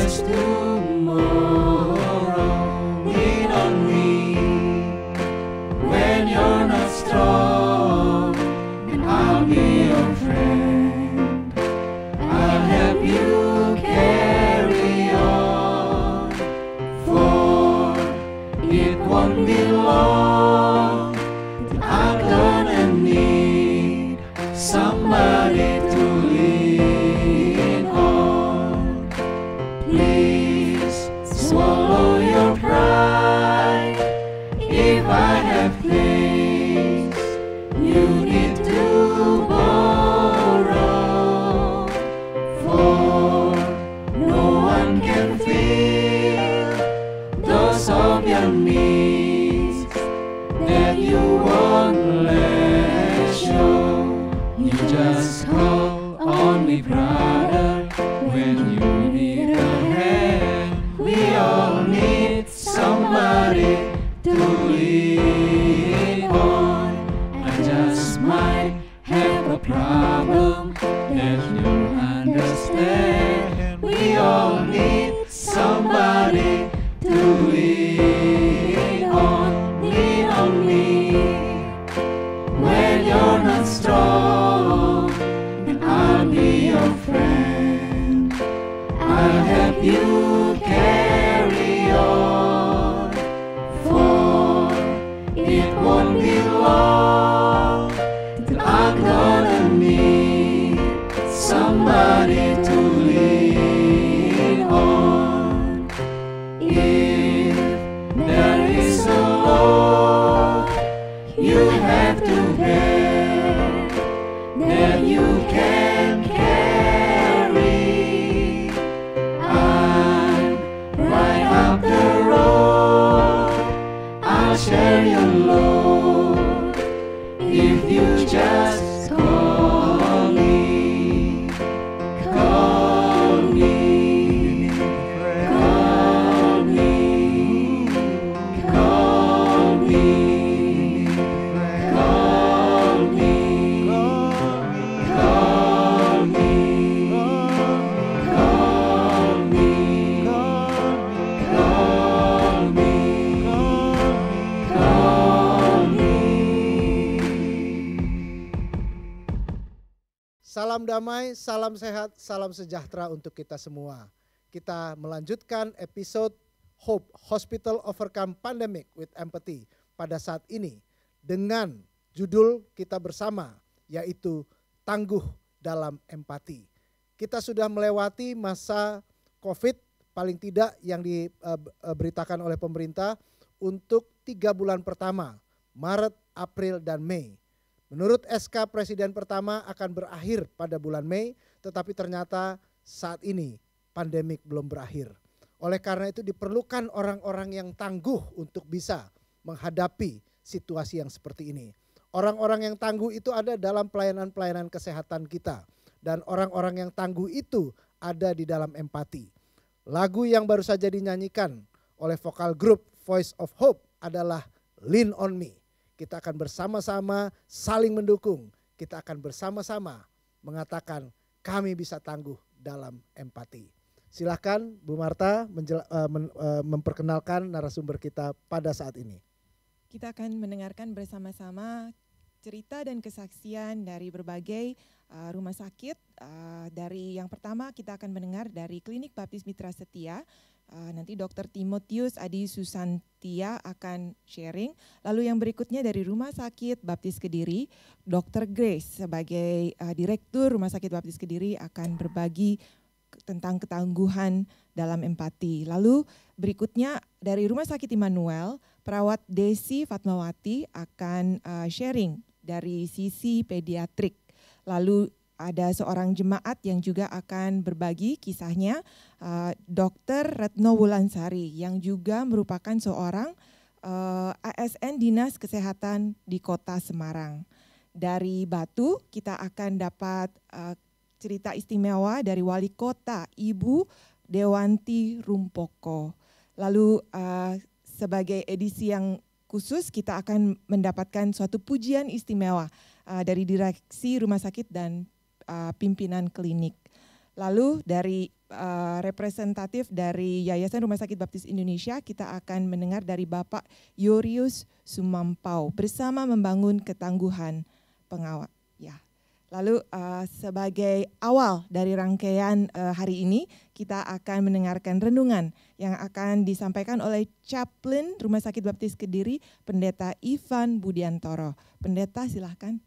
there's tomorrow, lean on me. When you're not strong, then I'll be your friend. I'll help you carry on, for it won't be long till I'm gonna need somebody to lean on. Please swallow your pride. If I have things you need to borrow, for no one can fill those of your needs that you won't let show. You just call on me, brother, when you need a hand. We all need somebody to lean on. I just might have a problem that you understand. We all need somebody to lean on. Lean on me. When you're not strong, then I'll be your friend. I'll help you carry on, for it won't be long till I'm gonna need somebody to lean on. If there is a load you have to bear that you can carry, I'm right up the road. I'll share your load if you just call me, call me, call me, call me, call me, call me, call me, call me, call me. Salam damai, salam sehat, salam sejahtera untuk kita semua. Kita melanjutkan episode Hope Hospital Overcome Pandemic with Empathy pada saat ini dengan judul kita bersama, yaitu Tangguh dalam Empati. Kita sudah melewati masa COVID paling tidak yang diberitakan oleh pemerintah untuk 3 bulan pertama, Maret, April, dan Mei. Menurut SK Presiden pertama akan berakhir pada bulan Mei, tetapi ternyata saat ini pandemik belum berakhir. Oleh karena itu diperlukan orang-orang yang tangguh untuk bisa menghadapi situasi yang seperti ini. Orang-orang yang tangguh itu ada dalam pelayanan-pelayanan kesehatan kita. Dan orang-orang yang tangguh itu ada di dalam empati. Lagu yang baru saja dinyanyikan oleh vokal grup Voice of Hope adalah Lean on Me. Kita akan bersama-sama saling mendukung. Kita akan bersama-sama mengatakan kami bisa tangguh dalam empati. Silakan Bu Marta memperkenalkan narasumber kita pada saat ini. Kita akan mendengarkan bersama-sama cerita dan kesaksian dari berbagai rumah sakit. Dari yang pertama kita akan mendengar dari Klinik Baptis Mitra Setia. Nanti Dr. Timotius Adi Susantia akan sharing. Lalu yang berikutnya dari Rumah Sakit Baptis Kediri, Dr. Grace sebagai Direktur Rumah Sakit Baptis Kediri akan berbagi tentang ketangguhan dalam empati. Lalu berikutnya dari Rumah Sakit Immanuel, perawat Desi Fatmawati akan sharing dari sisi pediatrik. Lalu ada seorang jemaat yang juga akan berbagi kisahnya, Dr. Retno Wulansari yang juga merupakan seorang ASN Dinas Kesehatan di Kota Semarang. Dari Batu kita akan dapat cerita istimewa dari Wali Kota Ibu Dewanti Rumpoko. Lalu sebagai edisi yang khusus kita akan mendapatkan suatu pujian istimewa dari direksi rumah sakit dan pimpinan klinik. Lalu dari representatif dari Yayasan Rumah Sakit Baptis Indonesia, kita akan mendengar dari Bapak Yorius Sumampau bersama membangun ketangguhan pengawal. Ya. Lalu sebagai awal dari rangkaian hari ini, kita akan mendengarkan renungan yang akan disampaikan oleh Chaplain Rumah Sakit Baptis Kediri, Pendeta Ivan Budiantoro. Pendeta, silahkan.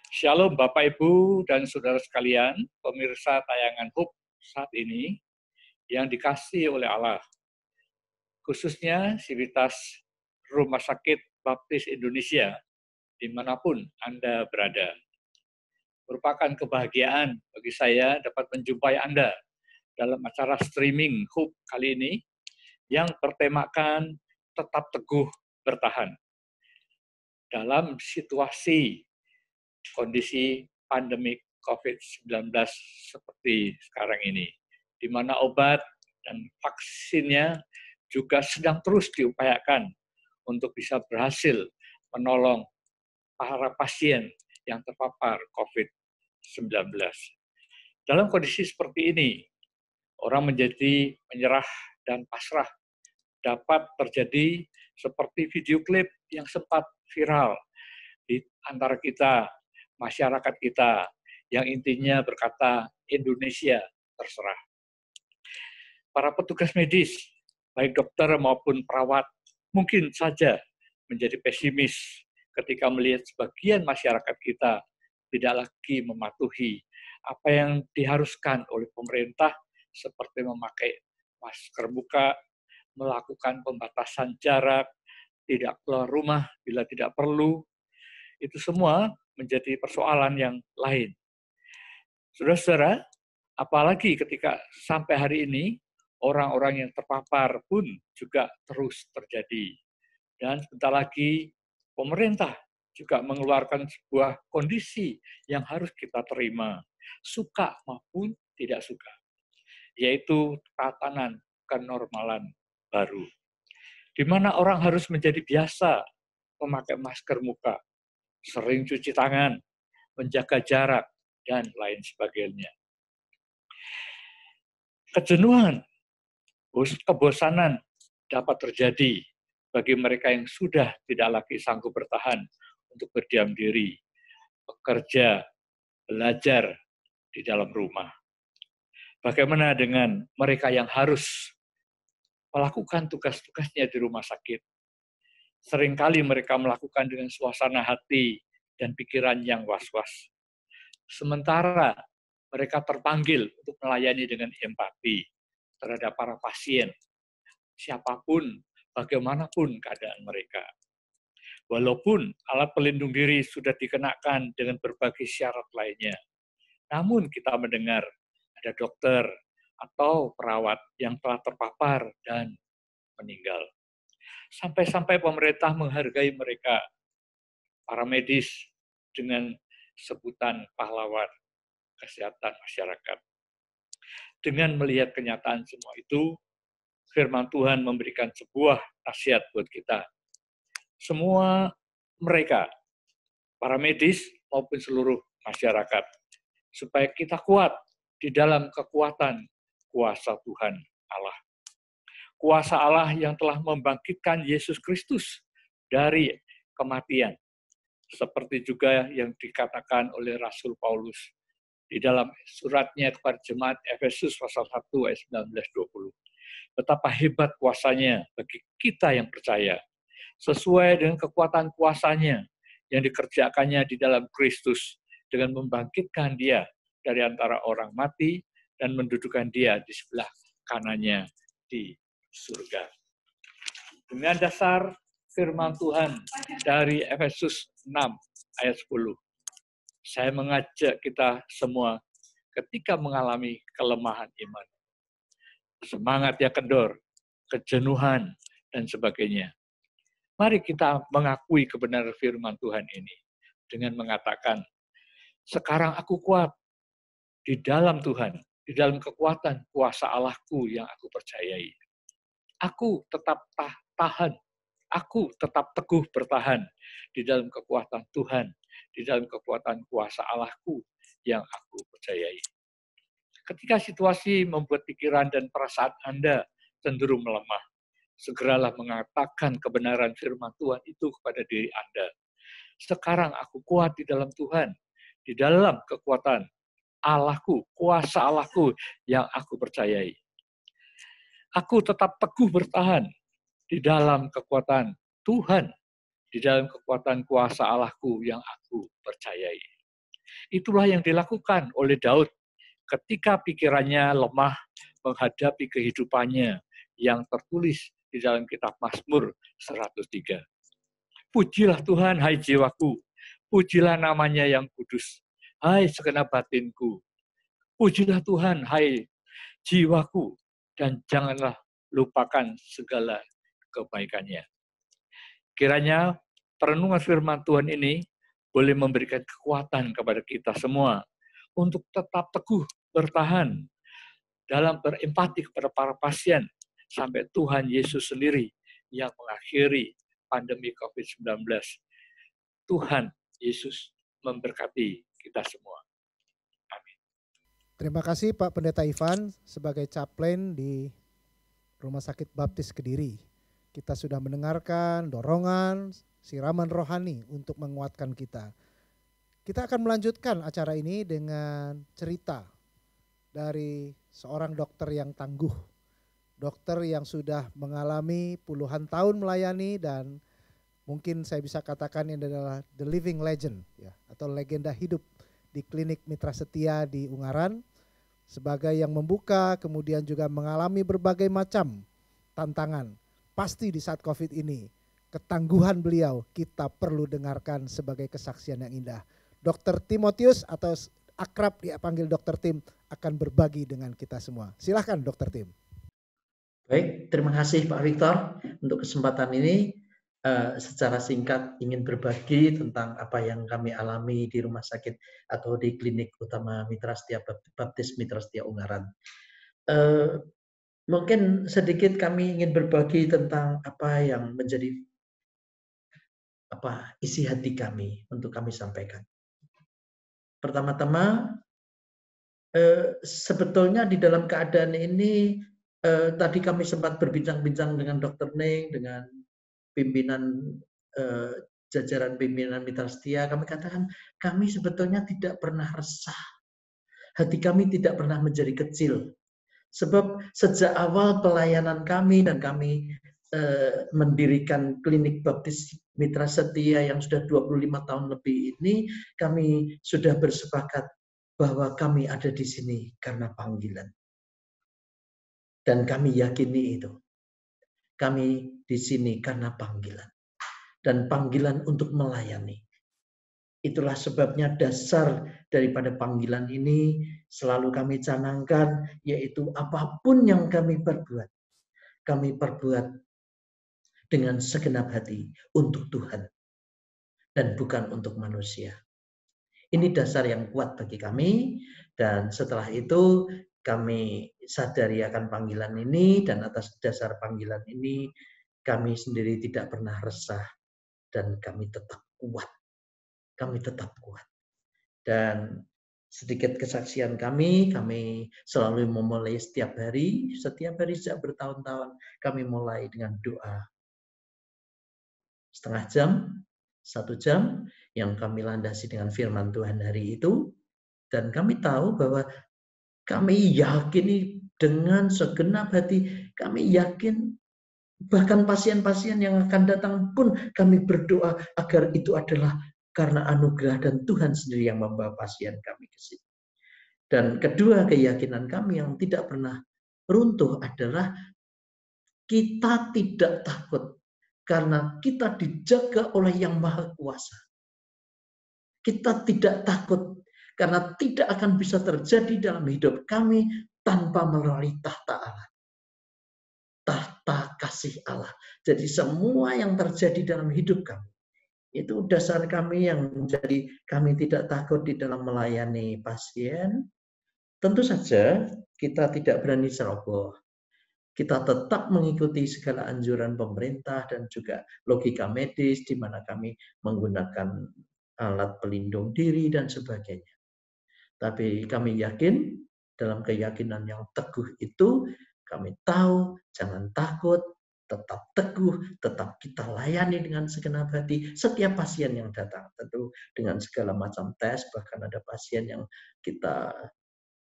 Shalom Bapak Ibu dan Saudara sekalian, pemirsa tayangan Hope saat ini yang dikasihi oleh Allah. Khususnya Sivitas Rumah Sakit Baptis Indonesia, dimanapun Anda berada. Merupakan kebahagiaan bagi saya dapat menjumpai Anda dalam acara streaming Hope kali ini yang bertemakan tetap teguh bertahan. Dalam situasi kondisi pandemi COVID-19 seperti sekarang ini, di mana obat dan vaksinnya juga sedang terus diupayakan untuk bisa berhasil menolong para pasien yang terpapar COVID-19. Dalam kondisi seperti ini, orang menjadi menyerah dan pasrah. Dapat terjadi seperti video klip yang sempat viral di antara kita, masyarakat kita, yang intinya berkata Indonesia terserah. Para petugas medis, baik dokter maupun perawat, mungkin saja menjadi pesimis ketika melihat sebagian masyarakat kita tidak lagi mematuhi apa yang diharuskan oleh pemerintah seperti memakai masker muka, melakukan pembatasan jarak, tidak keluar rumah bila tidak perlu. Itu semua menjadi persoalan yang lain. Saudara-saudara, apalagi ketika sampai hari ini, orang-orang yang terpapar pun juga terus terjadi. Dan sebentar lagi, pemerintah juga mengeluarkan sebuah kondisi yang harus kita terima, suka maupun tidak suka, yaitu tatanan kenormalan baru, di mana orang harus menjadi biasa memakai masker muka, sering cuci tangan, menjaga jarak, dan lain sebagainya. Kejenuhan, kebosanan dapat terjadi bagi mereka yang sudah tidak lagi sanggup bertahan untuk berdiam diri, bekerja, belajar di dalam rumah. Bagaimana dengan mereka yang harus melakukan tugas-tugasnya di rumah sakit? Seringkali mereka melakukan dengan suasana hati dan pikiran yang was-was. Sementara mereka terpanggil untuk melayani dengan empati terhadap para pasien, siapapun, bagaimanapun keadaan mereka. Walaupun alat pelindung diri sudah dikenakan dengan berbagai syarat lainnya, namun kita mendengar ada dokter atau perawat yang telah terpapar dan meninggal. Sampai-sampai pemerintah menghargai mereka, para medis, dengan sebutan pahlawan kesehatan masyarakat. Dengan melihat kenyataan semua itu, firman Tuhan memberikan sebuah nasihat buat kita. Semua mereka, para medis maupun seluruh masyarakat, supaya kita kuat di dalam kekuatan kuasa Tuhan Allah. Kuasa Allah yang telah membangkitkan Yesus Kristus dari kematian. Seperti juga yang dikatakan oleh Rasul Paulus di dalam suratnya kepada jemaat Efesus pasal 1 ayat 19-20. Betapa hebat kuasanya bagi kita yang percaya. Sesuai dengan kekuatan kuasanya yang dikerjakannya di dalam Kristus dengan membangkitkan dia dari antara orang mati dan mendudukan dia di sebelah kanannya di surga. Dengan dasar firman Tuhan dari Efesus 6 ayat 10, saya mengajak kita semua ketika mengalami kelemahan iman, semangat yang kendor, kejenuhan, dan sebagainya. Mari kita mengakui kebenaran firman Tuhan ini dengan mengatakan, sekarang aku kuat di dalam Tuhan, di dalam kekuatan kuasa Allahku yang aku percayai. Aku tetap tahan, aku tetap teguh bertahan di dalam kekuatan Tuhan, di dalam kekuatan kuasa Allahku yang aku percayai. Ketika situasi membuat pikiran dan perasaan Anda cenderung melemah, segeralah mengatakan kebenaran firman Tuhan itu kepada diri Anda. Sekarang aku kuat di dalam Tuhan, di dalam kekuatan Allahku, kuasa Allahku yang aku percayai. Aku tetap teguh bertahan di dalam kekuatan Tuhan, di dalam kekuatan kuasa Allahku yang aku percayai. Itulah yang dilakukan oleh Daud ketika pikirannya lemah menghadapi kehidupannya yang tertulis di dalam kitab Mazmur 103. Pujilah Tuhan, hai jiwaku. Pujilah namanya yang kudus. Hai segenap batinku. Pujilah Tuhan, hai jiwaku. Dan janganlah lupakan segala kebaikannya. Kiranya perenungan firman Tuhan ini boleh memberikan kekuatan kepada kita semua untuk tetap teguh bertahan dalam berempati kepada para pasien sampai Tuhan Yesus sendiri yang mengakhiri pandemi COVID-19. Tuhan Yesus memberkati kita semua. Amin. Terima kasih Pak Pendeta Ivan sebagai Chaplain di Rumah Sakit Baptis Kediri. Kita sudah mendengarkan dorongan, siraman rohani untuk menguatkan kita. Kita akan melanjutkan acara ini dengan cerita dari seorang dokter yang tangguh. Dokter yang sudah mengalami puluhan tahun melayani dan mungkin saya bisa katakan ini adalah the living legend ya, atau legenda hidup di klinik Mitra Setia di Ungaran sebagai yang membuka kemudian juga mengalami berbagai macam tantangan. Pasti di saat COVID ini ketangguhan beliau kita perlu dengarkan sebagai kesaksian yang indah. Dr. Timotius atau akrab dipanggil Dr. Tim akan berbagi dengan kita semua. Silahkan Dr. Tim. Baik, terima kasih Pak Victor untuk kesempatan ini. Secara singkat ingin berbagi tentang apa yang kami alami di rumah sakit atau di klinik utama Mitra Setia Baptis Mitra Setia Ungaran. Mungkin sedikit kami ingin berbagi tentang apa yang menjadi isi hati kami untuk kami sampaikan. Pertama-tama, sebetulnya di dalam keadaan ini tadi kami sempat berbincang-bincang dengan Dr. Ning, dengan pimpinan jajaran pimpinan Mitra Setia. Kami katakan kami sebetulnya tidak pernah resah. Hati kami tidak pernah menjadi kecil. Sebab sejak awal pelayanan kami dan kami mendirikan klinik baptis Mitra Setia yang sudah 25 tahun lebih ini, kami sudah bersepakat bahwa kami ada di sini karena panggilan. Dan kami yakini itu. Kami di sini karena panggilan. Dan panggilan untuk melayani. Itulah sebabnya dasar daripada panggilan ini selalu kami canangkan, yaitu apapun yang kami perbuat dengan segenap hati untuk Tuhan dan bukan untuk manusia. Ini dasar yang kuat bagi kami, dan setelah itu kami sadari akan panggilan ini, dan atas dasar panggilan ini kami sendiri tidak pernah resah dan kami tetap kuat. Kami tetap kuat. Dan sedikit kesaksian kami selalu memulai setiap hari sejak bertahun-tahun kami mulai dengan doa. Setengah jam, 1 jam yang kami landasi dengan firman Tuhan hari itu. Dan kami tahu bahwa kami yakini dengan segenap hati, kami yakin bahkan pasien-pasien yang akan datang pun kami berdoa agar itu adalah karena anugerah dan Tuhan sendiri yang membawa pasien kami ke sini. Dan kedua keyakinan kami yang tidak pernah runtuh adalah kita tidak takut karena kita dijaga oleh Yang Maha Kuasa. Kita tidak takut karena tidak akan bisa terjadi dalam hidup kami tanpa melalui tahta Allah. Tahta kasih Allah. Jadi semua yang terjadi dalam hidup kami, itu dasar kami yang menjadi kami tidak takut di dalam melayani pasien. Tentu saja kita tidak berani ceroboh. Kita tetap mengikuti segala anjuran pemerintah dan juga logika medis di mana kami menggunakan alat pelindung diri dan sebagainya. Tapi kami yakin dalam keyakinan yang teguh itu, kami tahu jangan takut, tetap teguh, tetap kita layani dengan segenap hati setiap pasien yang datang. Tentu dengan segala macam tes, bahkan ada pasien yang kita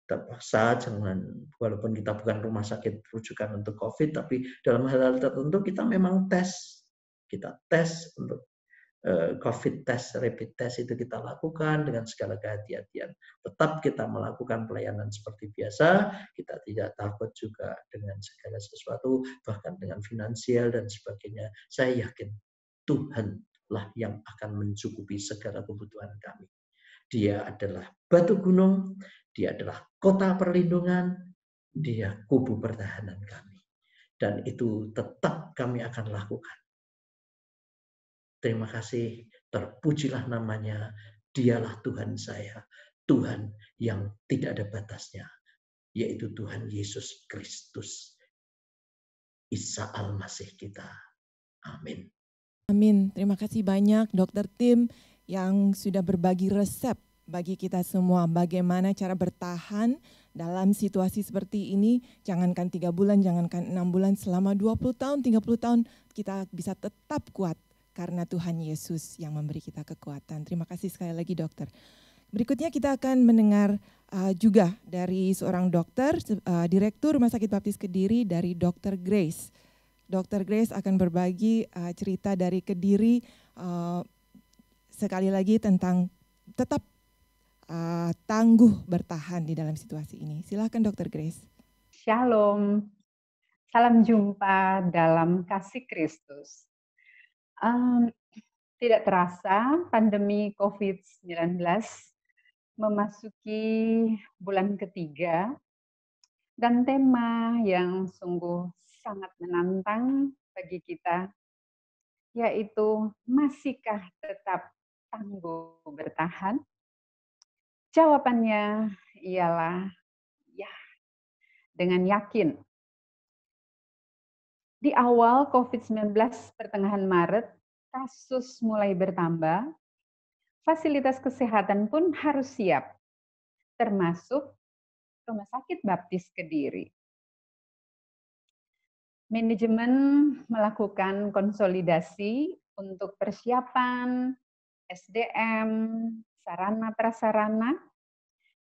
terpaksa jangan, walaupun kita bukan rumah sakit rujukan untuk COVID, tapi dalam hal-hal tertentu kita memang tes. Kita tes untuk COVID test, rapid test itu kita lakukan dengan segala kehati-hatian. Tetap kita melakukan pelayanan seperti biasa, kita tidak takut juga dengan segala sesuatu, bahkan dengan finansial dan sebagainya. Saya yakin Tuhanlah yang akan mencukupi segala kebutuhan kami. Dia adalah batu gunung, Dia adalah kota perlindungan, Dia kubu pertahanan kami. Dan itu tetap kami akan lakukan. Terima kasih, terpujilah namanya, Dialah Tuhan saya, Tuhan yang tidak ada batasnya, yaitu Tuhan Yesus Kristus, Isa Al-Masih kita. Amin. Amin. Terima kasih banyak Dr. Tim yang sudah berbagi resep bagi kita semua bagaimana cara bertahan dalam situasi seperti ini. Jangankan 3 bulan, jangankan 6 bulan, selama 20 tahun, 30 tahun kita bisa tetap kuat. Karena Tuhan Yesus yang memberi kita kekuatan. Terima kasih sekali lagi dokter. Berikutnya kita akan mendengar juga dari seorang dokter, Direktur Rumah Sakit Baptis Kediri dari Dr. Grace. Dr. Grace akan berbagi cerita dari Kediri sekali lagi tentang tetap tangguh bertahan di dalam situasi ini. Silakan Dr. Grace. Shalom, salam jumpa dalam kasih Kristus. Tidak terasa pandemi COVID-19 memasuki bulan ketiga dan tema yang sungguh sangat menantang bagi kita yaitu masihkah tetap tangguh bertahan? Jawabannya ialah ya, dengan yakin. Di awal COVID-19 pertengahan Maret, kasus mulai bertambah, fasilitas kesehatan pun harus siap, termasuk Rumah Sakit Baptis Kediri. Manajemen melakukan konsolidasi untuk persiapan SDM, sarana prasarana,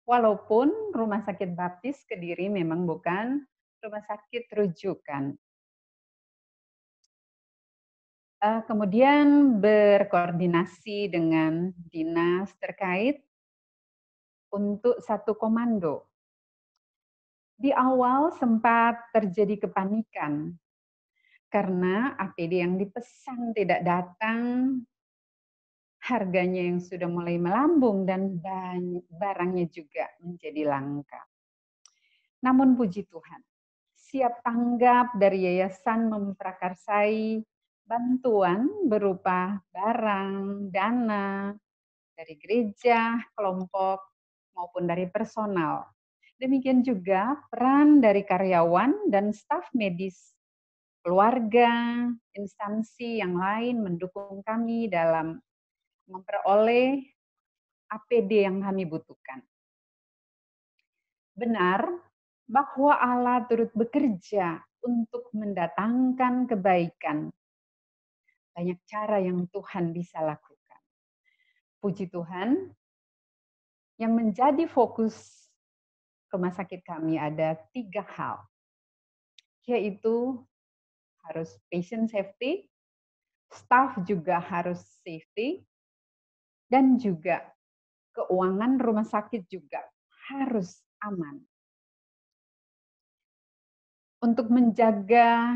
walaupun Rumah Sakit Baptis Kediri memang bukan rumah sakit rujukan. Kemudian berkoordinasi dengan dinas terkait untuk satu komando. Di awal sempat terjadi kepanikan karena APD yang dipesan tidak datang, harganya yang sudah mulai melambung dan barangnya juga menjadi langka. Namun puji Tuhan, siap tanggap dari yayasan memprakarsai bantuan berupa barang, dana, dari gereja, kelompok, maupun dari personal. Demikian juga peran dari karyawan dan staf medis, keluarga, instansi yang lain mendukung kami dalam memperoleh APD yang kami butuhkan. Benar bahwa Allah turut bekerja untuk mendatangkan kebaikan. Banyak cara yang Tuhan bisa lakukan. Puji Tuhan, yang menjadi fokus rumah sakit kami ada 3 hal, yaitu harus patient safety, staff juga harus safety, dan juga keuangan rumah sakit juga harus aman. Untuk menjaga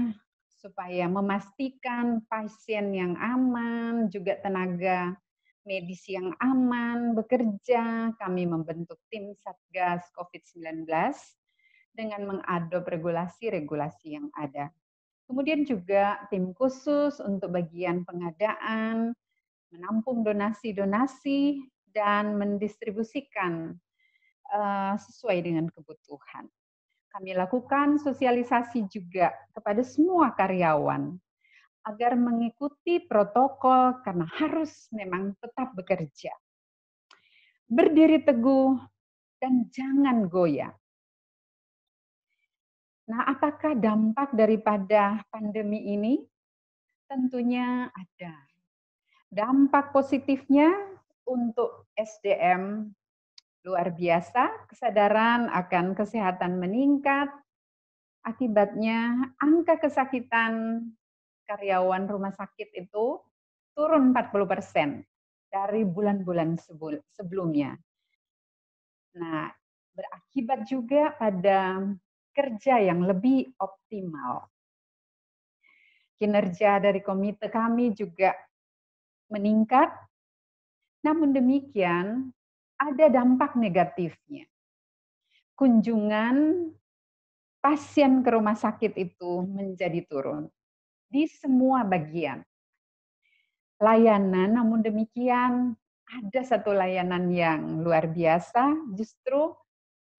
supaya memastikan pasien yang aman, juga tenaga medis yang aman bekerja, kami membentuk tim Satgas COVID-19 dengan mengadop regulasi-regulasi yang ada. Kemudian juga tim khusus untuk bagian pengadaan, menampung donasi-donasi, dan mendistribusikan sesuai dengan kebutuhan. Kami lakukan sosialisasi juga kepada semua karyawan agar mengikuti protokol karena harus memang tetap bekerja. Berdiri teguh dan jangan goyah. Nah, apakah dampak daripada pandemi ini? Tentunya ada. Dampak positifnya untuk SDM luar biasa, kesadaran akan kesehatan meningkat, akibatnya angka kesakitan karyawan rumah sakit itu turun 40% dari bulan-bulan sebelumnya. Nah, berakibat juga pada kerja yang lebih optimal. Kinerja dari komite kami juga meningkat, namun demikian ada dampak negatifnya. Kunjungan pasien ke rumah sakit itu menjadi turun di semua bagian. Layanan, namun demikian ada satu layanan yang luar biasa, justru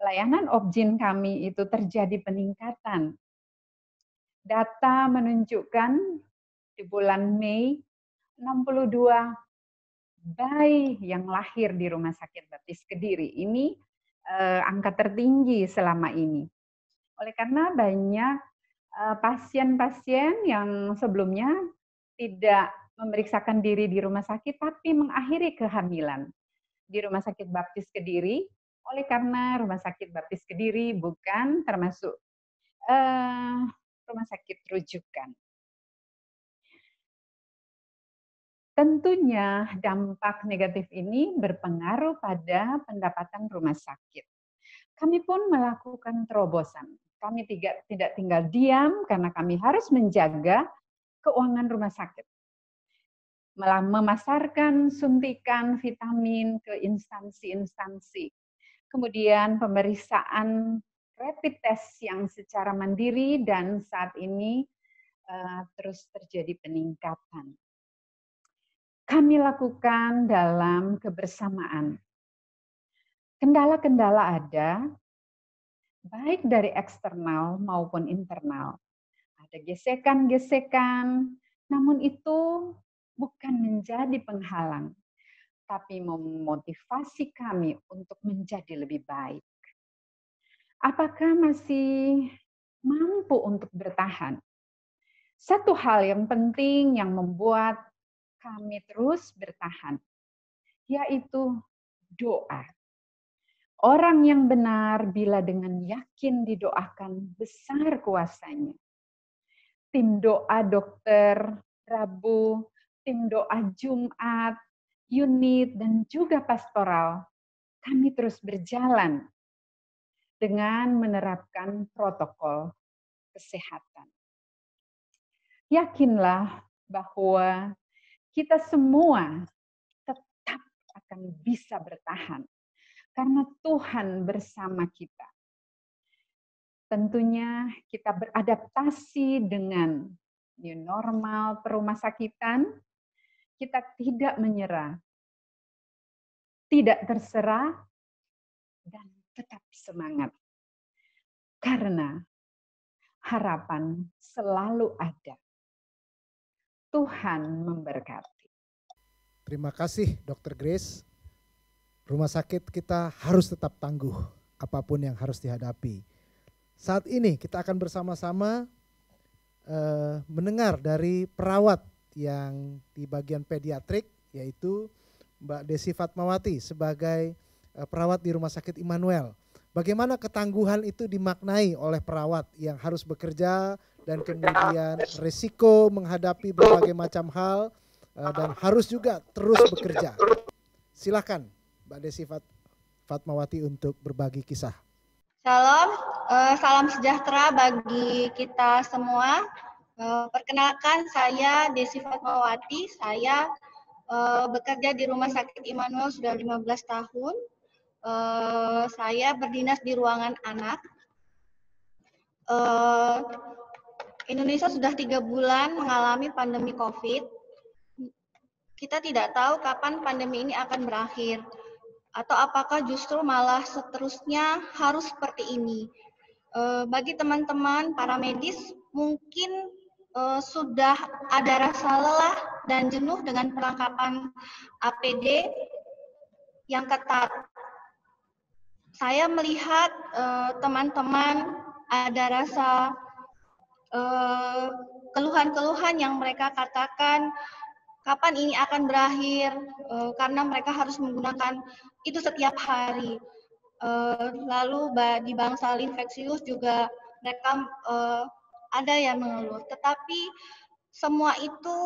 layanan Opjin kami itu terjadi peningkatan. Data menunjukkan di bulan Mei 62 bayi yang lahir di Rumah Sakit Baptis Kediri. Ini angka tertinggi selama ini. Oleh karena banyak pasien-pasien yang sebelumnya tidak memeriksakan diri di rumah sakit, tapi mengakhiri kehamilan di Rumah Sakit Baptis Kediri, oleh karena Rumah Sakit Baptis Kediri bukan termasuk rumah sakit rujukan. Tentunya dampak negatif ini berpengaruh pada pendapatan rumah sakit. Kami pun melakukan terobosan. Kami tidak tinggal diam karena kami harus menjaga keuangan rumah sakit. Memasarkan suntikan vitamin ke instansi-instansi. Kemudian pemeriksaan rapid test yang secara mandiri dan saat ini terus terjadi peningkatan. Kami lakukan dalam kebersamaan. Kendala-kendala ada, baik dari eksternal maupun internal. Ada gesekan-gesekan, namun itu bukan menjadi penghalang, tapi memotivasi kami untuk menjadi lebih baik. Apakah masih mampu untuk bertahan? Satu hal yang penting yang membuat kami terus bertahan, yaitu doa. Orang yang benar bila dengan yakin didoakan besar kuasanya. Tim doa dokter Rabu, tim doa Jumat, unit, dan juga pastoral, kami terus berjalan dengan menerapkan protokol kesehatan. Yakinlah bahwa kita semua tetap akan bisa bertahan karena Tuhan bersama kita. Tentunya kita beradaptasi dengan new normal perumah sakitan, kita tidak menyerah, tidak terserah, dan tetap semangat. Karena harapan selalu ada. Tuhan memberkati. Terima kasih Dr. Grace. Rumah sakit kita harus tetap tangguh apapun yang harus dihadapi. Saat ini kita akan bersama-sama mendengar dari perawat yang di bagian pediatrik, yaitu Mbak Desi Fatmawati sebagai perawat di Rumah Sakit Immanuel. Bagaimana ketangguhan itu dimaknai oleh perawat yang harus bekerja dan kemudian resiko menghadapi berbagai macam hal dan harus juga terus bekerja. Silakan Mbak Desi Fatmawati untuk berbagi kisah. Shalom, salam sejahtera bagi kita semua. Perkenalkan, saya Desi Fatmawati. Saya bekerja di Rumah Sakit Immanuel sudah 15 tahun. Saya berdinas di ruangan anak. Indonesia sudah 3 bulan mengalami pandemi COVID. Kita tidak tahu kapan pandemi ini akan berakhir. Atau apakah justru malah seterusnya harus seperti ini. Bagi teman-teman para medis, mungkin sudah ada rasa lelah dan jenuh dengan perlengkapan APD yang ketat. Saya melihat teman-teman ada rasa keluhan-keluhan yang mereka katakan kapan ini akan berakhir, karena mereka harus menggunakan itu setiap hari. Lalu di bangsal infeksius juga mereka ada yang mengeluh. Tetapi semua itu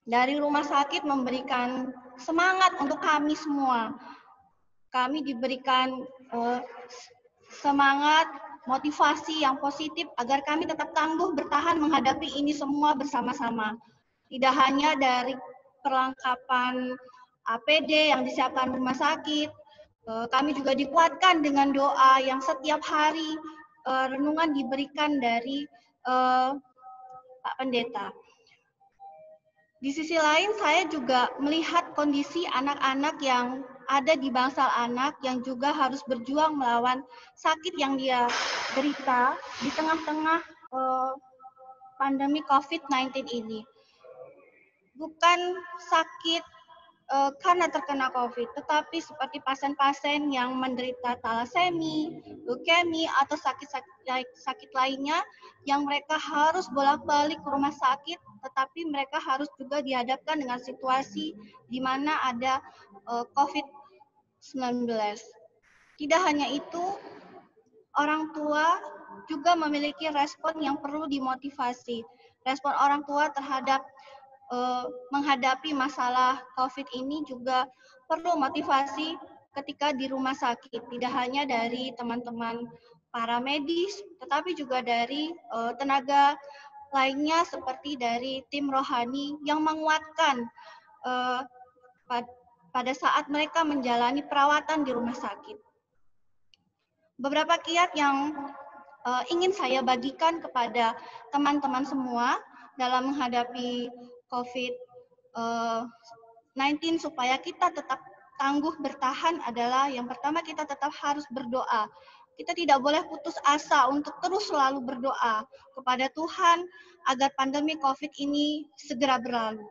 dari rumah sakit memberikan semangat untuk kami semua. Kami diberikan semangat, motivasi yang positif agar kami tetap tangguh bertahan menghadapi ini semua bersama-sama. Tidak hanya dari perlengkapan APD yang disiapkan rumah sakit, kami juga dikuatkan dengan doa yang setiap hari renungan diberikan dari Pak Pendeta. Di sisi lain, saya juga melihat kondisi anak-anak yang ada di bangsal anak yang juga harus berjuang melawan sakit yang dia derita di tengah-tengah pandemi COVID-19 ini. Bukan sakit karena terkena COVID, tetapi seperti pasien-pasien yang menderita talasemi, leukemi, atau sakit lainnya yang mereka harus bolak-balik ke rumah sakit, tetapi mereka harus juga dihadapkan dengan situasi di mana ada COVID-19. Tidak hanya itu, orang tua juga memiliki respon yang perlu dimotivasi. Respon orang tua terhadap menghadapi masalah COVID ini juga perlu motivasi ketika di rumah sakit. Tidak hanya dari teman-teman para medis, tetapi juga dari tenaga lainnya seperti dari tim rohani yang menguatkan pada saat mereka menjalani perawatan di rumah sakit. Beberapa kiat yang ingin saya bagikan kepada teman-teman semua dalam menghadapi COVID-19 supaya kita tetap tangguh bertahan adalah yang pertama, kita tetap harus berdoa. Kita tidak boleh putus asa untuk terus selalu berdoa kepada Tuhan agar pandemi COVID ini segera berlalu.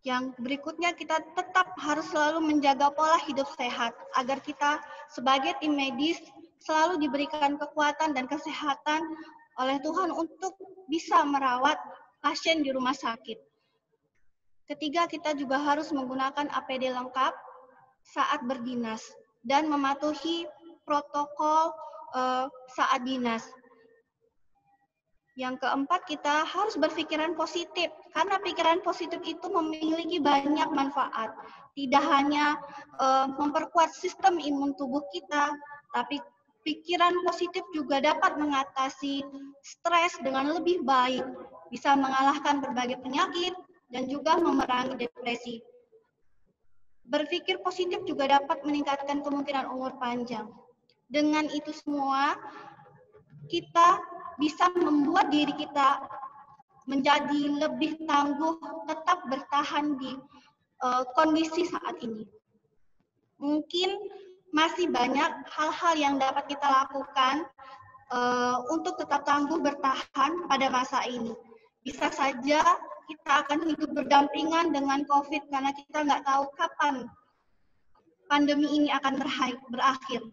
Yang berikutnya, kita tetap harus selalu menjaga pola hidup sehat agar kita sebagai tim medis selalu diberikan kekuatan dan kesehatan oleh Tuhan untuk bisa merawat pasien di rumah sakit. Ketiga, kita juga harus menggunakan APD lengkap saat berdinas dan mematuhi protokol saat dinas. Yang keempat, kita harus berpikiran positif, karena pikiran positif itu memiliki banyak manfaat. Tidak hanya memperkuat sistem imun tubuh kita, tapi pikiran positif juga dapat mengatasi stres dengan lebih baik, bisa mengalahkan berbagai penyakit, dan juga memerangi depresi. Berpikir positif juga dapat meningkatkan kemungkinan umur panjang. Dengan itu semua, kita bisa membuat diri kita menjadi lebih tangguh, tetap bertahan di kondisi saat ini. Mungkin masih banyak hal-hal yang dapat kita lakukan untuk tetap tangguh bertahan pada masa ini. Bisa saja kita akan hidup berdampingan dengan COVID karena kita nggak tahu kapan pandemi ini akan berakhir.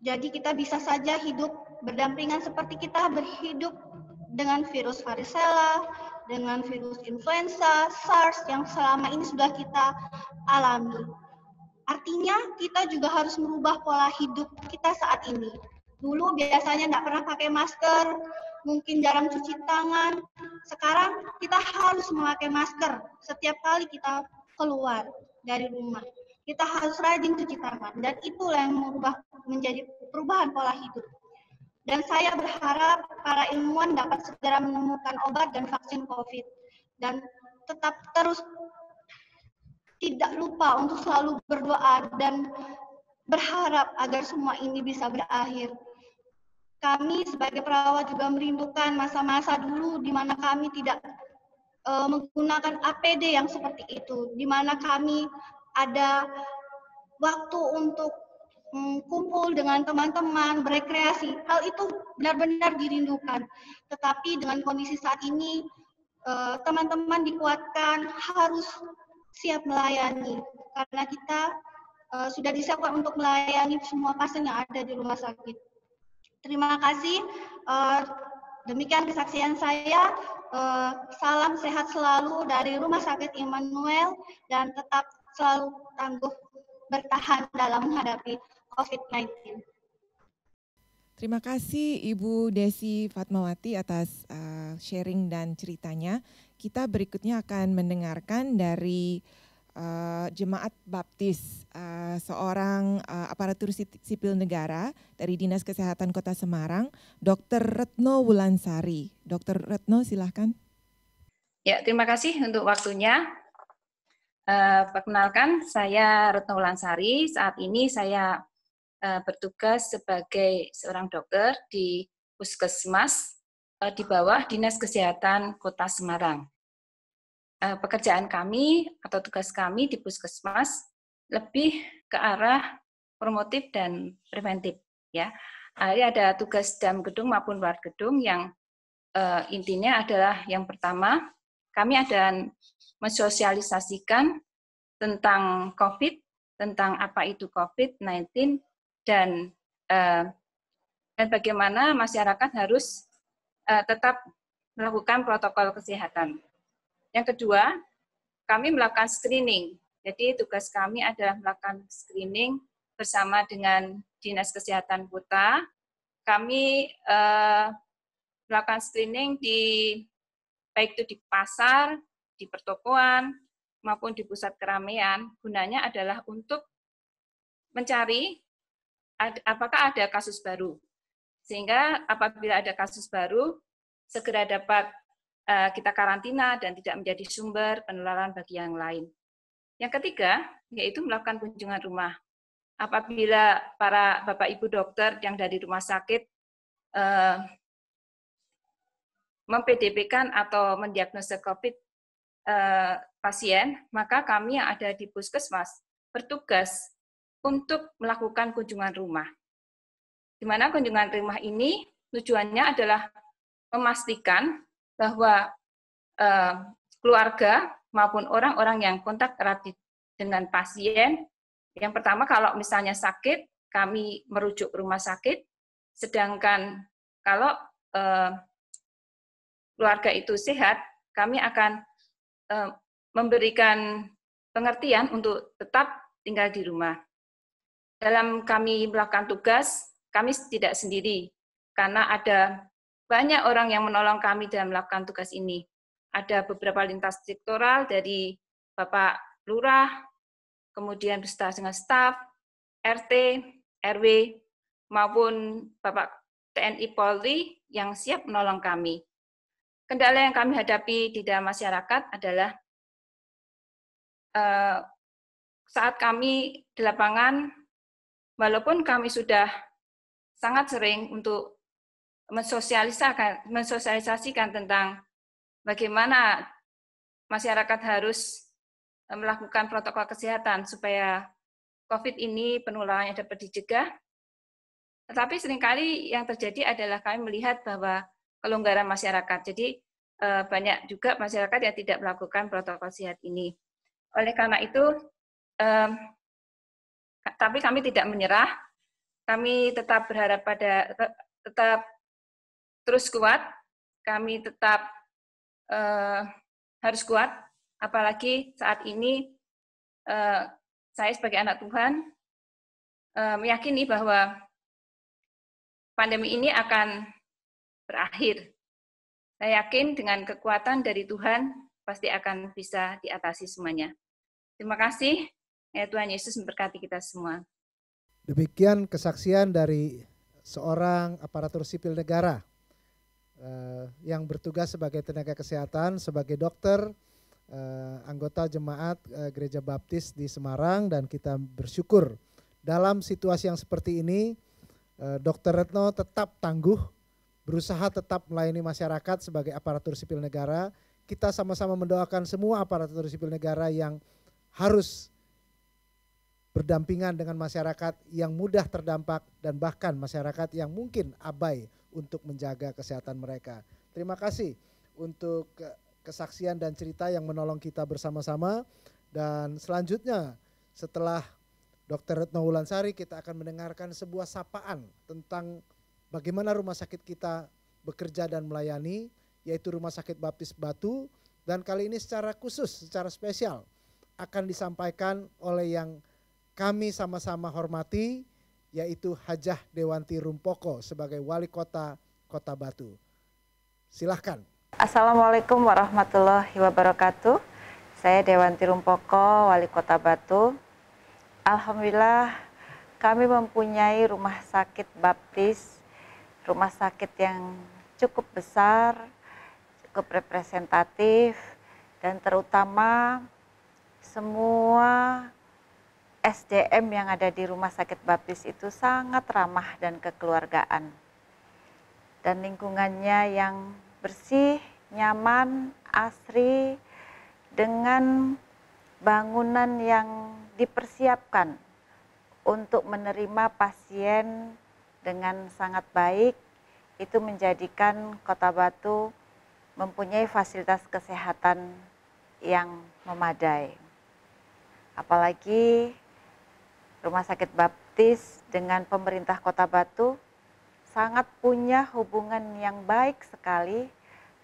Jadi kita bisa saja hidup berdampingan seperti kita berhidup dengan virus varicella, dengan virus influenza, SARS yang selama ini sudah kita alami. Artinya kita juga harus merubah pola hidup kita saat ini. Dulu biasanya nggak pernah pakai masker, mungkin jarang cuci tangan. Sekarang kita harus memakai masker setiap kali kita keluar dari rumah. Kita harus rajin cuci tangan, dan itulah yang menjadi perubahan pola hidup. Dan saya berharap para ilmuwan dapat segera menemukan obat dan vaksin COVID, dan tetap terus tidak lupa untuk selalu berdoa dan berharap agar semua ini bisa berakhir. Kami sebagai perawat juga merindukan masa-masa dulu di mana kami tidak menggunakan APD yang seperti itu, di mana kami ada waktu untuk kumpul dengan teman-teman, berekreasi. Hal itu benar-benar dirindukan. Tetapi dengan kondisi saat ini, teman-teman dikuatkan harus siap melayani. Karena kita sudah disiapkan untuk melayani semua pasien yang ada di rumah sakit. Terima kasih. Demikian kesaksian saya. Salam sehat selalu dari Rumah Sakit Immanuel dan tetap selalu tangguh bertahan dalam menghadapi COVID-19. Terima kasih Ibu Desi Fatmawati atas sharing dan ceritanya. Kita berikutnya akan mendengarkan dari Jemaat Baptis, seorang aparatur sipil negara dari Dinas Kesehatan Kota Semarang, Dr. Retno Wulansari. Dr. Retno, silahkan. Ya, terima kasih untuk waktunya. Perkenalkan, saya Retno Wulansari. Saat ini saya bertugas sebagai seorang dokter di Puskesmas di bawah Dinas Kesehatan Kota Semarang. Pekerjaan kami atau tugas kami di Puskesmas lebih ke arah promotif dan preventif, ya. Ada tugas dalam gedung maupun luar gedung yang intinya adalah yang pertama, kami akan mensosialisasikan tentang COVID, tentang apa itu COVID-19 dan bagaimana masyarakat harus tetap melakukan protokol kesehatan. Yang kedua, kami melakukan screening. Jadi tugas kami adalah melakukan screening bersama dengan Dinas Kesehatan Kota. Kami melakukan screening baik itu di pasar, di pertokoan, maupun di pusat keramaian. Gunanya adalah untuk mencari apakah ada kasus baru. Sehingga apabila ada kasus baru, segera dapat kita karantina dan tidak menjadi sumber penularan bagi yang lain. Yang ketiga, yaitu melakukan kunjungan rumah. Apabila para Bapak Ibu dokter yang dari rumah sakit mem-PDP-kan atau mendiagnosa COVID pasien, maka kami yang ada di Puskesmas bertugas untuk melakukan kunjungan rumah. Di mana kunjungan rumah ini tujuannya adalah memastikan bahwa keluarga maupun orang-orang yang kontak erat dengan pasien, yang pertama kalau misalnya sakit, kami merujuk ke rumah sakit, sedangkan kalau keluarga itu sehat, kami akan memberikan pengertian untuk tetap tinggal di rumah. Dalam kami melakukan tugas, kami tidak sendiri, karena ada banyak orang yang menolong kami dalam melakukan tugas ini. Ada beberapa lintas sektoral dari Bapak Lurah, kemudian beserta dengan staf, RT, RW, maupun Bapak TNI Polri yang siap menolong kami. Kendala yang kami hadapi di dalam masyarakat adalah saat kami di lapangan, walaupun kami sudah sangat sering untuk mensosialisasikan tentang bagaimana masyarakat harus melakukan protokol kesehatan supaya COVID ini penularannya dapat dicegah. Tetapi seringkali yang terjadi adalah kami melihat bahwa kelonggaran masyarakat. Jadi banyak juga masyarakat yang tidak melakukan protokol sehat ini. Oleh karena itu, tapi kami tidak menyerah. Kami tetap berharap tetap terus kuat, kami tetap harus kuat, apalagi saat ini saya sebagai anak Tuhan meyakini bahwa pandemi ini akan berakhir. Saya yakin dengan kekuatan dari Tuhan pasti akan bisa diatasi semuanya. Terima kasih, ya Tuhan Yesus memberkati kita semua. Demikian kesaksian dari seorang aparatur sipil negara yang bertugas sebagai tenaga kesehatan, sebagai dokter, anggota jemaat Gereja Baptis di Semarang, dan kita bersyukur dalam situasi yang seperti ini Dr. Retno tetap tangguh, berusaha tetap melayani masyarakat sebagai aparatur sipil negara. Kita sama-sama mendoakan semua aparatur sipil negara yang harus berdampingan dengan masyarakat yang mudah terdampak dan bahkan masyarakat yang mungkin abai untuk menjaga kesehatan mereka. Terima kasih untuk kesaksian dan cerita yang menolong kita bersama-sama. Dan selanjutnya setelah Dr. Retno Wulansari, kita akan mendengarkan sebuah sapaan tentang bagaimana rumah sakit kita bekerja dan melayani, yaitu Rumah Sakit Baptis Batu. Dan kali ini secara khusus, secara spesial akan disampaikan oleh yang kami sama-sama hormati, yaitu Hajah Dewanti Rumpoko sebagai Wali Kota Kota Batu. Silahkan. Assalamualaikum warahmatullahi wabarakatuh. Saya Dewanti Rumpoko, Wali Kota Batu. Alhamdulillah kami mempunyai rumah sakit baptis, rumah sakit yang cukup besar, cukup representatif, dan terutama semua SDM yang ada di rumah sakit baptis itu sangat ramah dan kekeluargaan. Dan lingkungannya yang bersih, nyaman, asri, dengan bangunan yang dipersiapkan untuk menerima pasien dengan sangat baik, itu menjadikan Kota Batu mempunyai fasilitas kesehatan yang memadai. Apalagi Rumah Sakit Baptis dengan pemerintah Kota Batu sangat punya hubungan yang baik sekali,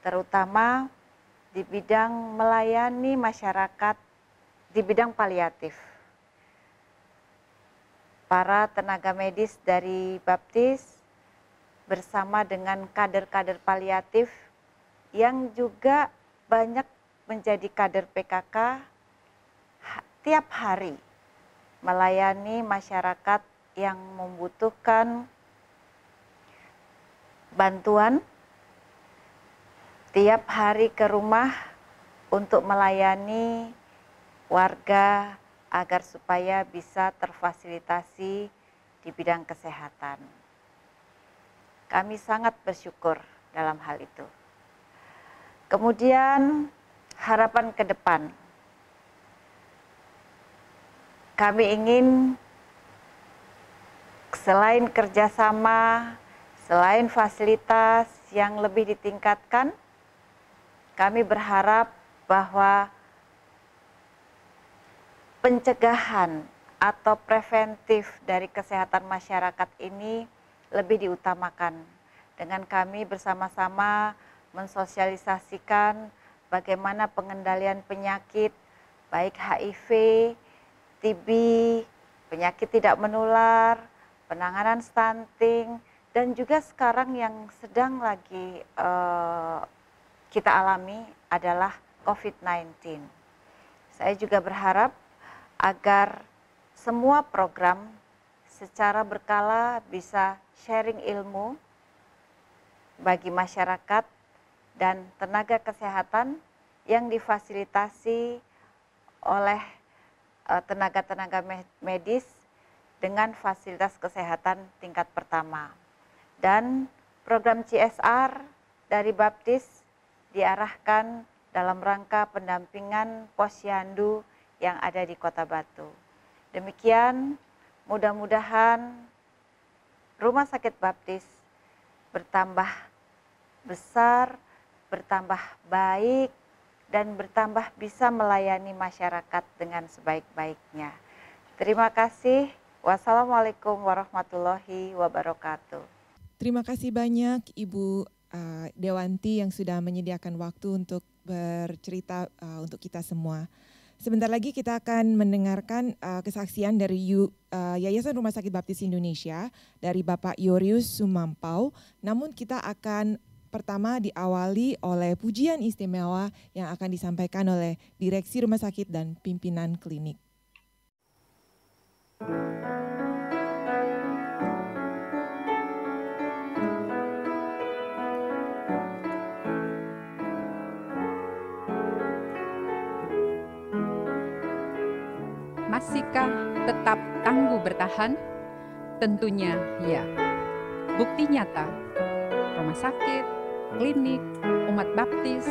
terutama di bidang melayani masyarakat di bidang paliatif. Para tenaga medis dari Baptis bersama dengan kader-kader paliatif yang juga banyak menjadi kader PKK tiap hari melayani masyarakat yang membutuhkan bantuan, tiap hari ke rumah untuk melayani warga agar supaya bisa terfasilitasi di bidang kesehatan. Kami sangat bersyukur dalam hal itu. Kemudian harapan ke depan. Kami ingin selain kerjasama, selain fasilitas yang lebih ditingkatkan, kami berharap bahwa pencegahan atau preventif dari kesehatan masyarakat ini lebih diutamakan. Dengan kami bersama-sama mensosialisasikan bagaimana pengendalian penyakit, baik HIV, TB, penyakit tidak menular, penanganan stunting, dan juga sekarang yang sedang lagi kita alami adalah COVID-19. Saya juga berharap agar semua program secara berkala bisa sharing ilmu bagi masyarakat dan tenaga kesehatan yang difasilitasi oleh tenaga-tenaga medis dengan fasilitas kesehatan tingkat pertama. Dan program CSR dari Baptis diarahkan dalam rangka pendampingan posyandu yang ada di Kota Batu. Demikian, mudah-mudahan Rumah Sakit Baptis bertambah besar, bertambah baik, dan bertambah bisa melayani masyarakat dengan sebaik-baiknya. Terima kasih. Wassalamualaikum warahmatullahi wabarakatuh. Terima kasih banyak Ibu Dewanti yang sudah menyediakan waktu untuk bercerita untuk kita semua. Sebentar lagi kita akan mendengarkan kesaksian dari Yayasan Rumah Sakit Baptis Indonesia dari Bapak Yorius Sumampau. Namun kita akan pertama diawali oleh pujian istimewa yang akan disampaikan oleh Direksi Rumah Sakit dan Pimpinan Klinik. Masihkah tetap tangguh bertahan? Tentunya ya. Bukti nyata, rumah sakit, klinik, umat baptis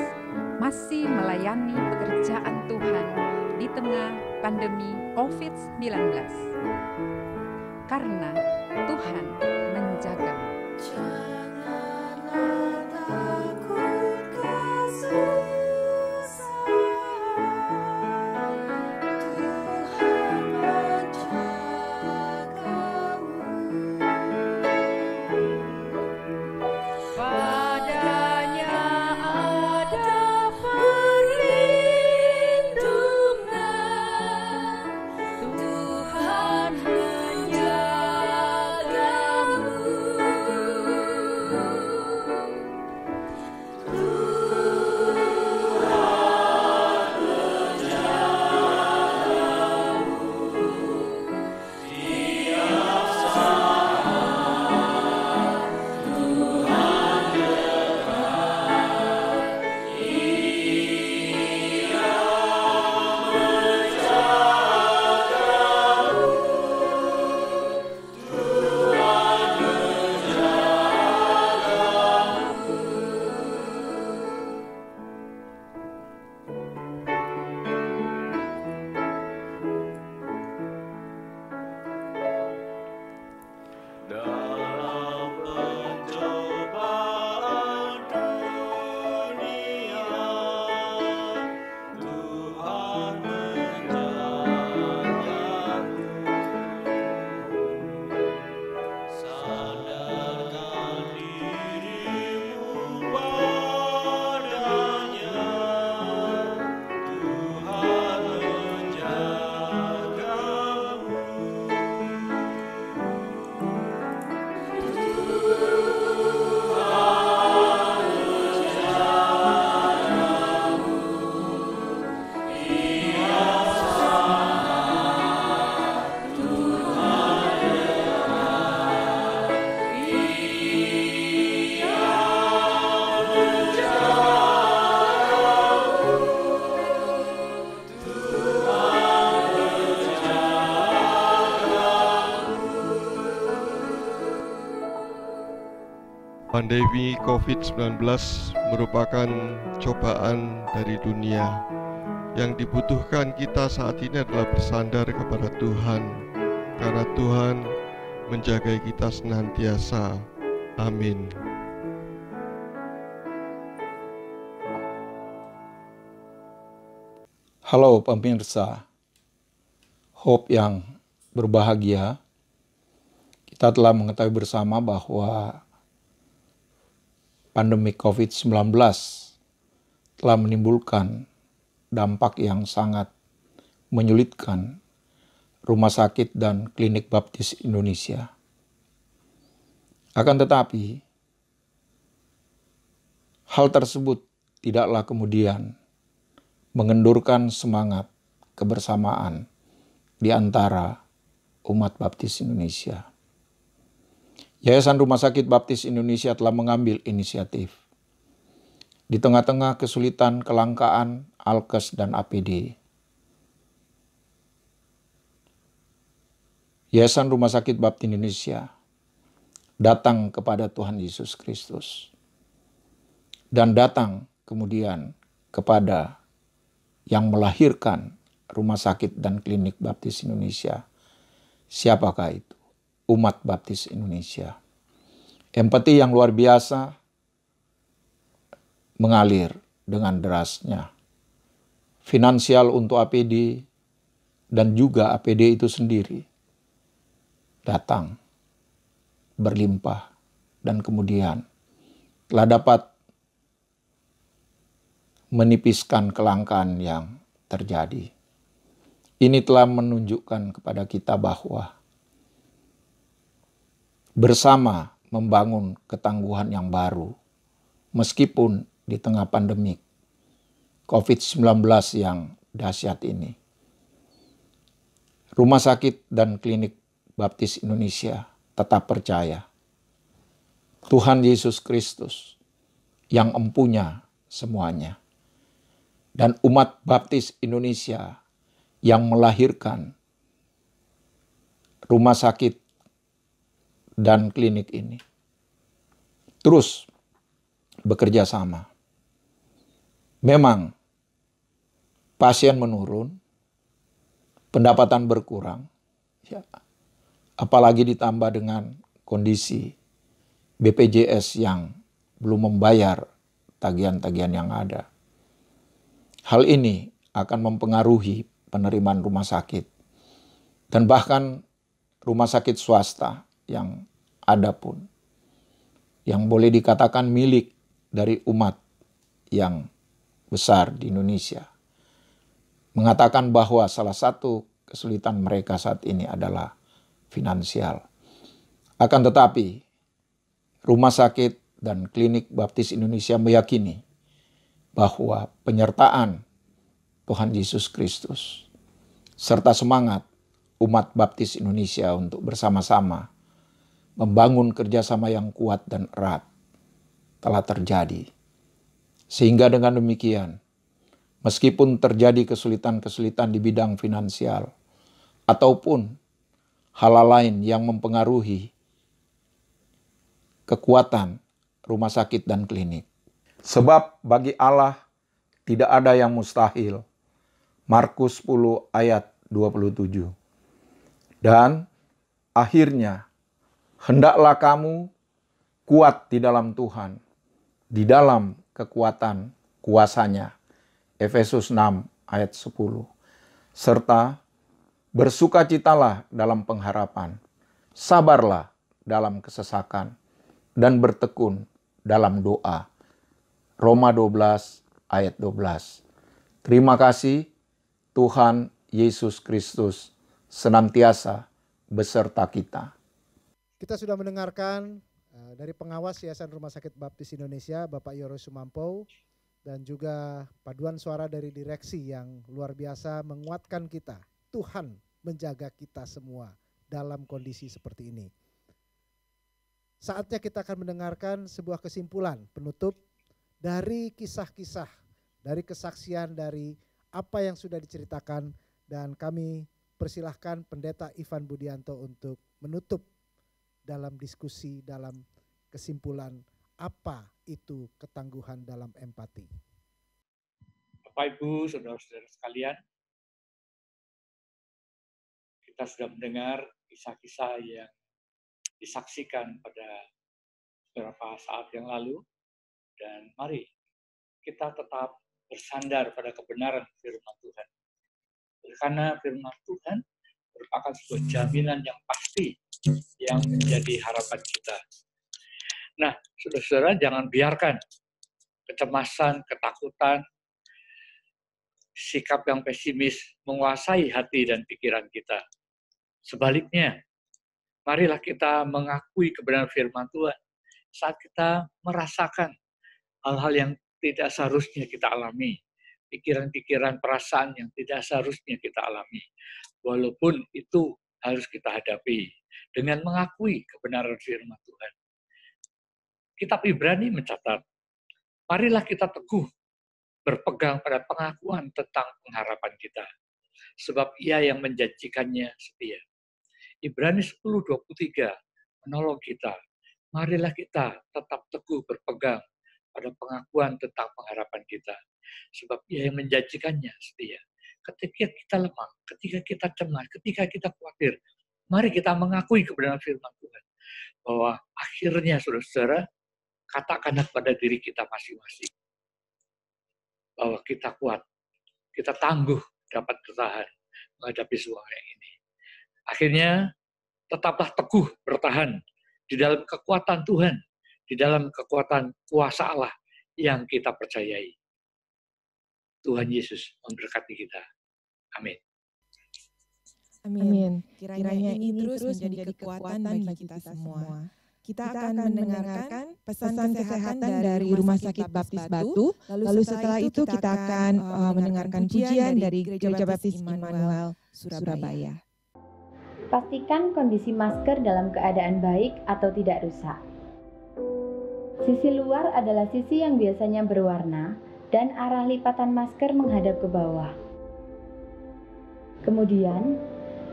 masih melayani pekerjaan Tuhan di tengah pandemi COVID-19. Karena Tuhan menjaga. Pandemi COVID-19 merupakan cobaan dari dunia. Yang dibutuhkan kita saat ini adalah bersandar kepada Tuhan, karena Tuhan menjaga kita senantiasa. Amin. Halo pemirsa, Hope yang berbahagia, kita telah mengetahui bersama bahwa pandemi COVID-19 telah menimbulkan dampak yang sangat menyulitkan rumah sakit dan klinik baptis Indonesia. Akan tetapi, hal tersebut tidaklah kemudian mengendurkan semangat kebersamaan di antara umat baptis Indonesia. Yayasan Rumah Sakit Baptis Indonesia telah mengambil inisiatif di tengah-tengah kesulitan kelangkaan alkes dan APD. Yayasan Rumah Sakit Baptis Indonesia datang kepada Tuhan Yesus Kristus dan datang kemudian kepada yang melahirkan Rumah Sakit dan Klinik Baptis Indonesia. Siapakah itu? Umat Baptis Indonesia. Empati yang luar biasa mengalir dengan derasnya. Finansial untuk APD dan juga APD itu sendiri datang berlimpah dan kemudian telah dapat menipiskan kelangkaan yang terjadi. Ini telah menunjukkan kepada kita bahwa bersama membangun ketangguhan yang baru meskipun di tengah pandemik COVID-19 yang dahsyat ini. Rumah Sakit dan Klinik Baptis Indonesia tetap percaya Tuhan Yesus Kristus yang empunya semuanya. Dan umat baptis Indonesia yang melahirkan rumah sakit dan klinik ini terus bekerja sama. Memang pasien menurun, pendapatan berkurang, ya, apalagi ditambah dengan kondisi BPJS yang belum membayar tagihan-tagihan yang ada. Hal ini akan mempengaruhi penerimaan rumah sakit dan bahkan rumah sakit swasta yang ada pun, yang boleh dikatakan milik dari umat yang besar di Indonesia, mengatakan bahwa salah satu kesulitan mereka saat ini adalah finansial. Akan tetapi, Rumah Sakit dan Klinik Baptis Indonesia meyakini bahwa penyertaan Tuhan Yesus Kristus serta semangat umat baptis Indonesia untuk bersama-sama membangun kerjasama yang kuat dan erat telah terjadi. Sehingga dengan demikian, meskipun terjadi kesulitan-kesulitan di bidang finansial ataupun hal lain yang mempengaruhi kekuatan rumah sakit dan klinik. Sebab bagi Allah tidak ada yang mustahil. Markus 10 ayat 27. Dan akhirnya hendaklah kamu kuat di dalam Tuhan, di dalam kekuatan kuasanya. Efesus 6 ayat 10. Serta bersukacitalah dalam pengharapan, sabarlah dalam kesesakan, dan bertekun dalam doa. Roma 12 ayat 12. Terima kasih, Tuhan Yesus Kristus senantiasa beserta kita. Kita sudah mendengarkan dari pengawas Yayasan Rumah Sakit Baptis Indonesia, Bapak Yoro Sumampo, dan juga paduan suara dari direksi yang luar biasa menguatkan kita. Tuhan menjaga kita semua dalam kondisi seperti ini. Saatnya kita akan mendengarkan sebuah kesimpulan penutup dari kisah-kisah, dari kesaksian, dari apa yang sudah diceritakan, dan kami persilahkan Pendeta Ivan Budianto untuk menutup dalam diskusi, dalam kesimpulan Apa itu ketangguhan dalam empati? Bapak, Ibu, saudara-saudara sekalian, kita sudah mendengar kisah-kisah yang disaksikan pada beberapa saat yang lalu, dan mari kita tetap bersandar pada kebenaran firman Tuhan. Karena firman Tuhan merupakan sebuah jaminan yang pasti yang menjadi harapan kita. Nah, saudara-saudara, jangan biarkan kecemasan, ketakutan, sikap yang pesimis menguasai hati dan pikiran kita. Sebaliknya, marilah kita mengakui kebenaran firman Tuhan saat kita merasakan hal-hal yang tidak seharusnya kita alami, pikiran-pikiran, perasaan yang tidak seharusnya kita alami. Walaupun itu harus kita hadapi dengan mengakui kebenaran firman Tuhan. Kitab Ibrani mencatat, marilah kita teguh berpegang pada pengakuan tentang pengharapan kita, sebab Ia yang menjanjikannya setia. Ibrani 10:23 menolong kita. Marilah kita tetap teguh berpegang pada pengakuan tentang pengharapan kita, sebab Ia yang menjanjikannya setia. Ketika kita lemah, ketika kita cemas, ketika kita khawatir, mari kita mengakui kebenaran firman Tuhan, bahwa akhirnya, saudara-saudara, katakanlah pada diri kita masing-masing, bahwa kita kuat, kita tangguh, dapat bertahan menghadapi semua yang ini. Akhirnya, tetaplah teguh bertahan di dalam kekuatan Tuhan, di dalam kekuatan kuasa Allah yang kita percayai. Tuhan Yesus memberkati kita. Amin. Amin. Kiranya ini terus menjadi kekuatan bagi kita semua. Kita akan mendengarkan pesan kesehatan dari Rumah Sakit Baptis Batu. Lalu setelah itu kita akan mendengarkan pujian dari Gereja Baptis Immanuel, Surabaya. Pastikan kondisi masker dalam keadaan baik atau tidak rusak. Sisi luar adalah sisi yang biasanya berwarna dan arah lipatan masker menghadap ke bawah. Kemudian,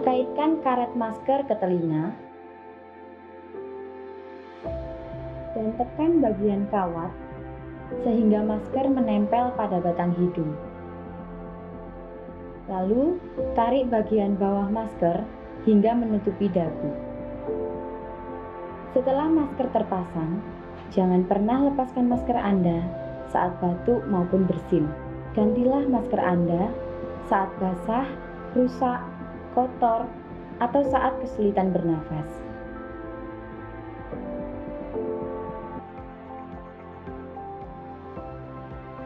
kaitkan karet masker ke telinga dan tekan bagian kawat sehingga masker menempel pada batang hidung. Lalu, tarik bagian bawah masker hingga menutupi dagu. Setelah masker terpasang, jangan pernah lepaskan masker Anda saat batuk maupun bersin. Gantilah masker Anda saat basah, rusak, kotor, atau saat kesulitan bernafas.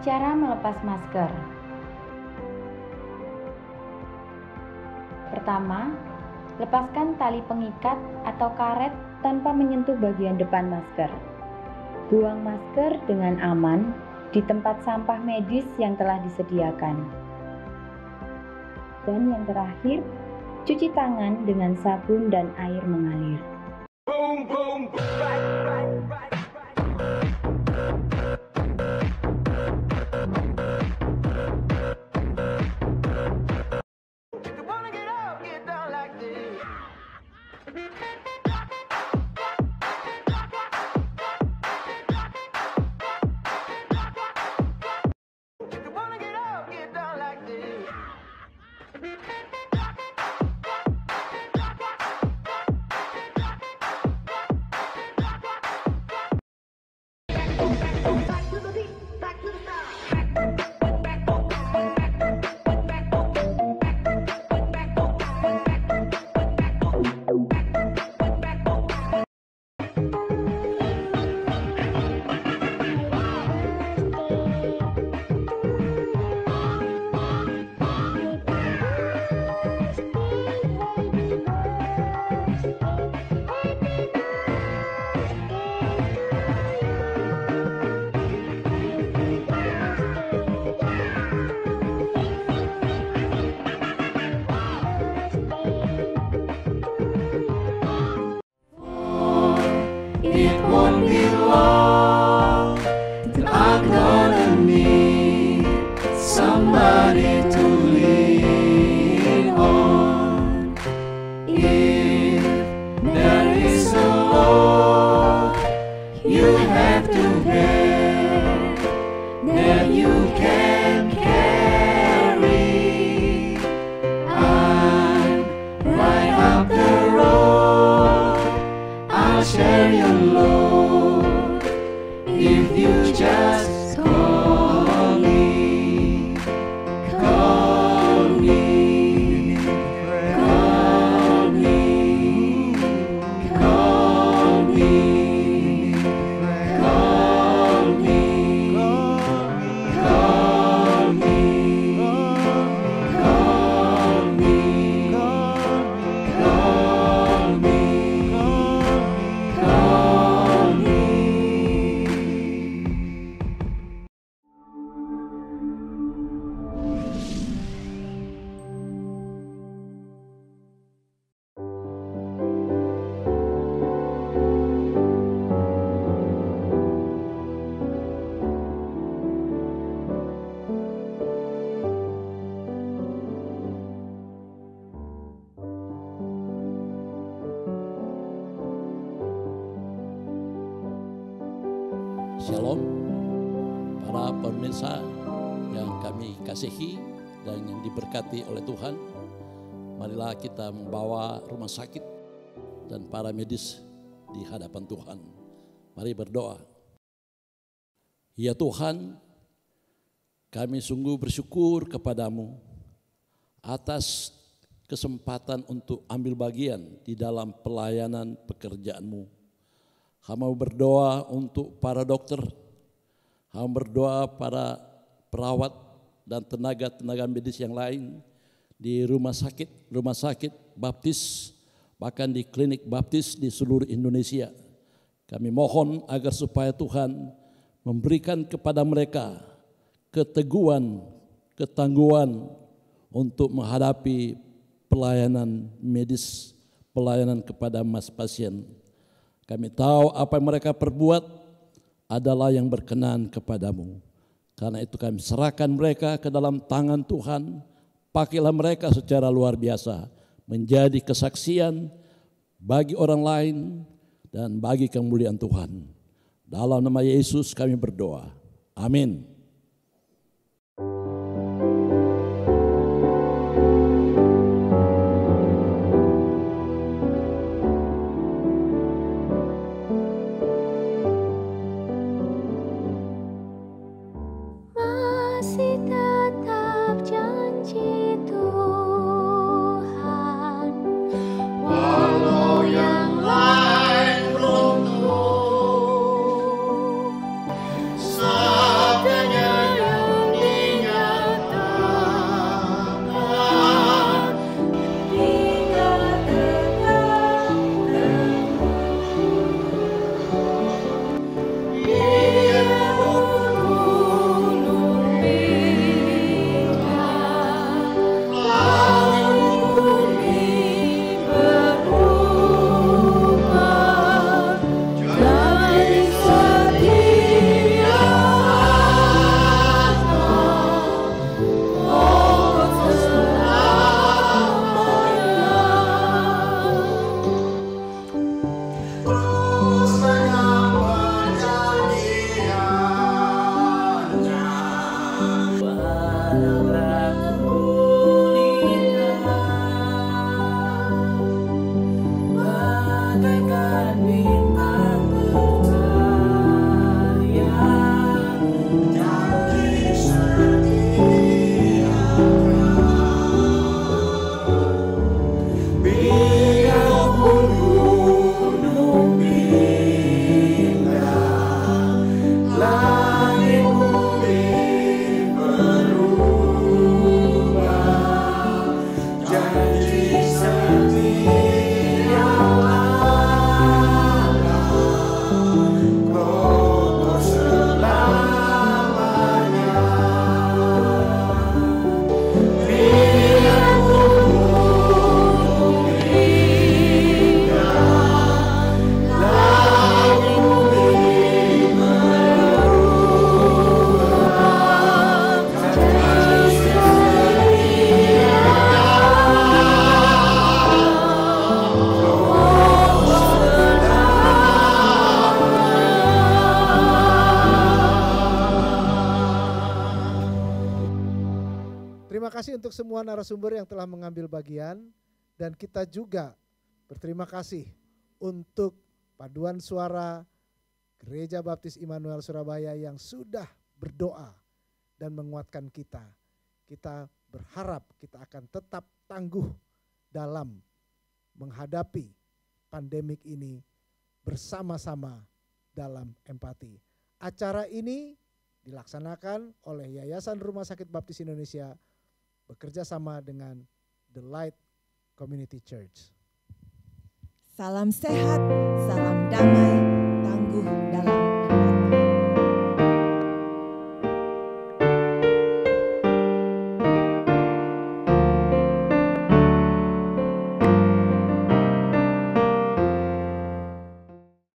Cara melepas masker. Pertama, lepaskan tali pengikat atau karet tanpa menyentuh bagian depan masker. Buang masker dengan aman di tempat sampah medis yang telah disediakan. Dan yang terakhir, cuci tangan dengan sabun dan air mengalir. Boom, boom, have to bear, that you can carry. I'm right up the road, I'll share your load, if you just call me, call me, call me, call me, call me, call me, call me, call me, call me. Shalom, para pemirsa yang kami kasihi dan yang diberkati oleh Tuhan. Marilah kita membawa rumah sakit dan para medis di hadapan Tuhan. Mari berdoa. Ya Tuhan, kami sungguh bersyukur kepadamu atas kesempatan untuk ambil bagian di dalam pelayanan pekerjaanmu. Hamba berdoa untuk para dokter, hamba berdoa para perawat dan tenaga-tenaga medis yang lain di rumah sakit baptis, bahkan di klinik baptis di seluruh Indonesia. Kami mohon agar supaya Tuhan memberikan kepada mereka keteguhan, ketangguhan untuk menghadapi pelayanan medis, pelayanan kepada pasien. Kami tahu apa yang mereka perbuat adalah yang berkenan kepadamu. Karena itu kami serahkan mereka ke dalam tangan Tuhan. Pakailah mereka secara luar biasa menjadi kesaksian bagi orang lain dan bagi kemuliaan Tuhan. Dalam nama Yesus kami berdoa. Amin. Masih tetap janji Tuhan, walau yang lain runtuh, sabda kasih untuk semua narasumber yang telah mengambil bagian, dan kita juga berterima kasih untuk paduan suara Gereja Baptis Immanuel Surabaya yang sudah berdoa dan menguatkan kita. Kita berharap kita akan tetap tangguh dalam menghadapi pandemik ini bersama-sama dalam empati. Acara ini dilaksanakan oleh Yayasan Rumah Sakit Baptis Indonesia bekerja sama dengan The Light Community Church. Salam sehat, salam damai, tangguh dalam